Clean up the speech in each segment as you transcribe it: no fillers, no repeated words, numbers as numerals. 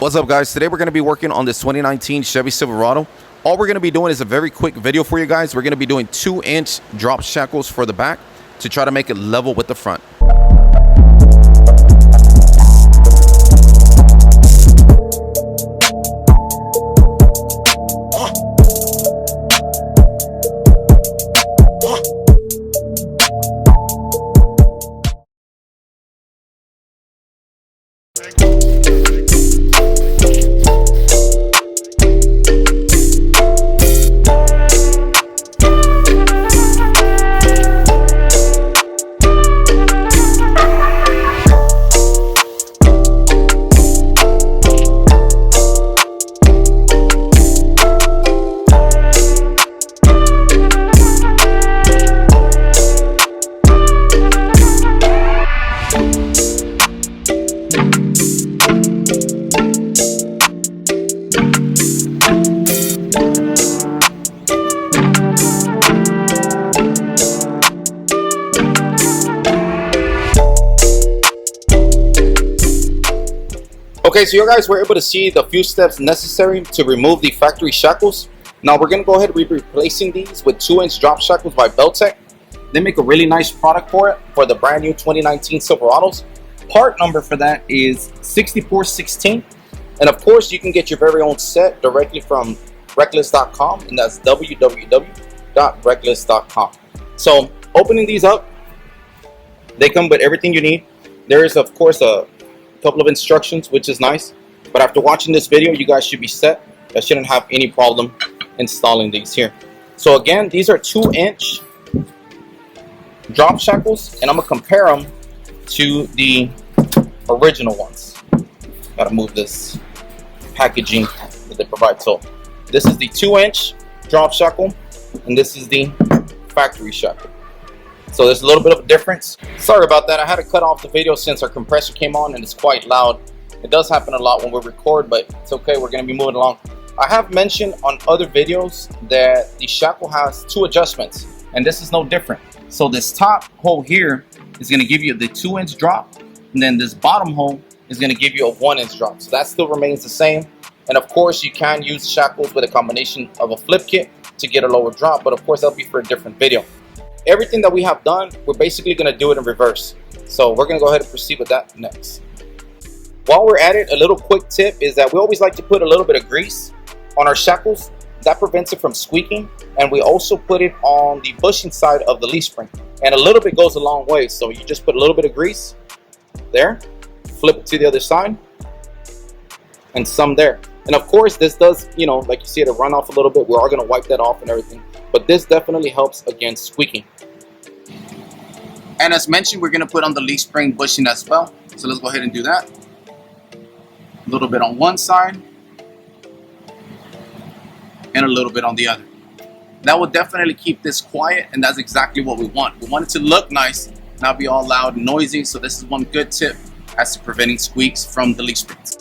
What's up, guys? Today we're going to be working on this 2019 Chevy Silverado. All we're going to be doing is a very quick video for you guys. We're going to be doing 2-inch drop shackles for the back to try to make it level with the front. Okay, so you guys were able to see the few steps necessary to remove the factory shackles. Now we're going to go ahead and be replacing these with 2-inch drop shackles by Beltec. They make a really nice product for it, for the brand new 2019 Silverados. Part number for that is 6416. And of course, you can get your very own set directly from Reklez.com, and that's www.reklez.com. So opening these up, they come with everything you need. There is, of course, a couple of instructions, which is nice, but after watching this video you guys should be set. I shouldn't have any problem installing these here. So again, these are 2-inch drop shackles, and I'm gonna compare them to the original ones. Gotta move this packaging that they provide. So this is the 2-inch drop shackle, and this is the factory shackle. So there's a little bit of a difference. Sorry about that. I had to cut off the video since our compressor came on and it's quite loud. It does happen a lot when we record, but it's okay. We're going to be moving along. I have mentioned on other videos that the shackle has 2 adjustments, and this is no different. So this top hole here is going to give you the 2-inch drop, and then this bottom hole is going to give you a 1-inch drop. So that still remains the same. And of course, you can use shackles with a combination of a flip kit to get a lower drop, but of course that'll be for a different video. Everything that we have done, we're basically going to do it in reverse. So we're going to go ahead and proceed with that next. While we're at it, a little quick tip is that we always like to put a little bit of grease on our shackles. That prevents it from squeaking. And we also put it on the bushing side of the leaf spring. And a little bit goes a long way. So you just put a little bit of grease there, flip it to the other side, and some there. And of course, this does, you know, like you see it run off a little bit. We are going to wipe that off and everything. But this definitely helps against squeaking. And as mentioned, we're going to put on the leaf spring bushing as well. So let's go ahead and do that. A little bit on one side and a little bit on the other. That will definitely keep this quiet, and that's exactly what we want. We want it to look nice, not be all loud and noisy. So this is one good tip as to preventing squeaks from the leaf springs.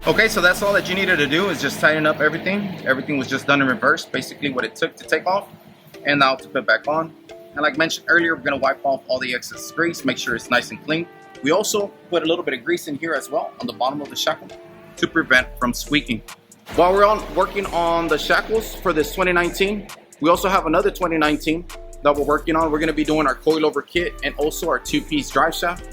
Okay, so that's all that you needed to do is just tighten up everything. Everything was just done in reverse, basically what it took to take off, and now to put back on. And like mentioned earlier, we're gonna wipe off all the excess grease, make sure it's nice and clean. We also put a little bit of grease in here as well on the bottom of the shackle to prevent from squeaking. While we're working on the shackles for this 2019, we also have another 2019 that we're working on. We're gonna be doing our coilover kit and also our 2-piece drive shaft.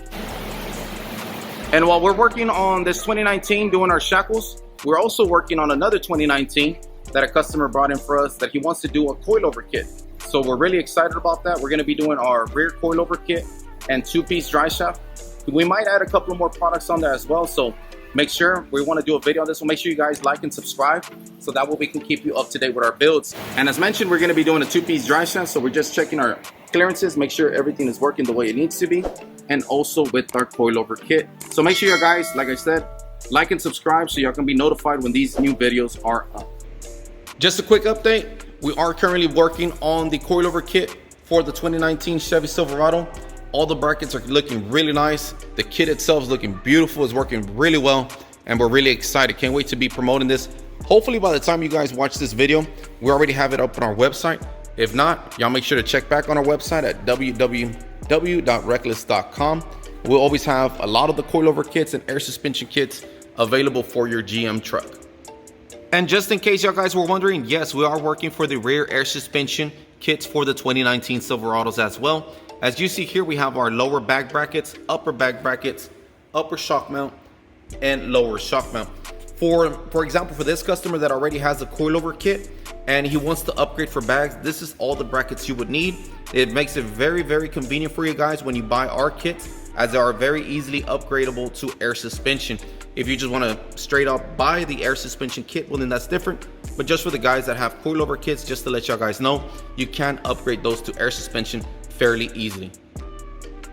And while we're working on this 2019 doing our shackles, we're also working on another 2019 that a customer brought in for us that he wants to do a coilover kit. So we're really excited about that. We're going to be doing our rear coilover kit and 2-piece dry shaft. We might add a couple of more products on there as well. So make sure we want to do a video on this. So make sure you guys like and subscribe so that way we can keep you up to date with our builds. And as mentioned, we're going to be doing a 2-piece dry shaft. So we're just checking our clearances, make sure everything is working the way it needs to be, and also with our coilover kit. So make sure you guys, like I said, like and subscribe so y'all can be notified when these new videos are up. Just a quick update. We are currently working on the coilover kit for the 2019 Chevy Silverado. All the brackets are looking really nice. The kit itself is looking beautiful. It's working really well, and we're really excited. Can't wait to be promoting this. Hopefully by the time you guys watch this video, we already have it up on our website. If not, y'all make sure to check back on our website at www.reklez.com. We'll always have a lot of the coilover kits and air suspension kits available for your GM truck. And just in case y'all guys were wondering, yes, we are working for the rear air suspension kits for the 2019 Silverados as well. As you see here, we have our lower back brackets, upper back brackets, upper shock mount, and lower shock mount. For example, for this customer that already has a coilover kit and he wants to upgrade for bags, this is all the brackets you would need. It makes it very, very convenient for you guys when you buy our kits, as they are very easily upgradable to air suspension. If you just want to straight up buy the air suspension kit, well then that's different. But just for the guys that have coilover kits, just to let y'all guys know, you can upgrade those to air suspension fairly easily.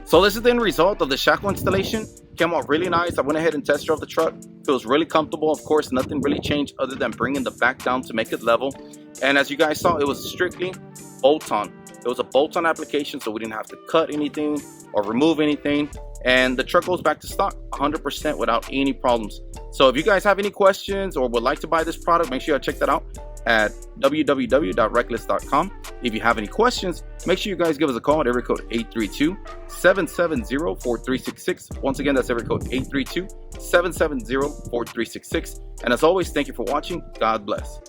So this is the end result of the shackle installation. Came out really nice. I went ahead and test drove the truck. Feels really comfortable. Of course, nothing really changed other than bringing the back down to make it level. And as you guys saw, it was strictly bolt-on. It was a bolt-on application, so we didn't have to cut anything or remove anything. And the truck goes back to stock 100% without any problems. So if you guys have any questions or would like to buy this product, make sure you check that out at www.reklez.com. If you have any questions, make sure you guys give us a call at area code 832-770-4366. Once again, that's area code 832-770-4366. And as always, thank you for watching. God bless.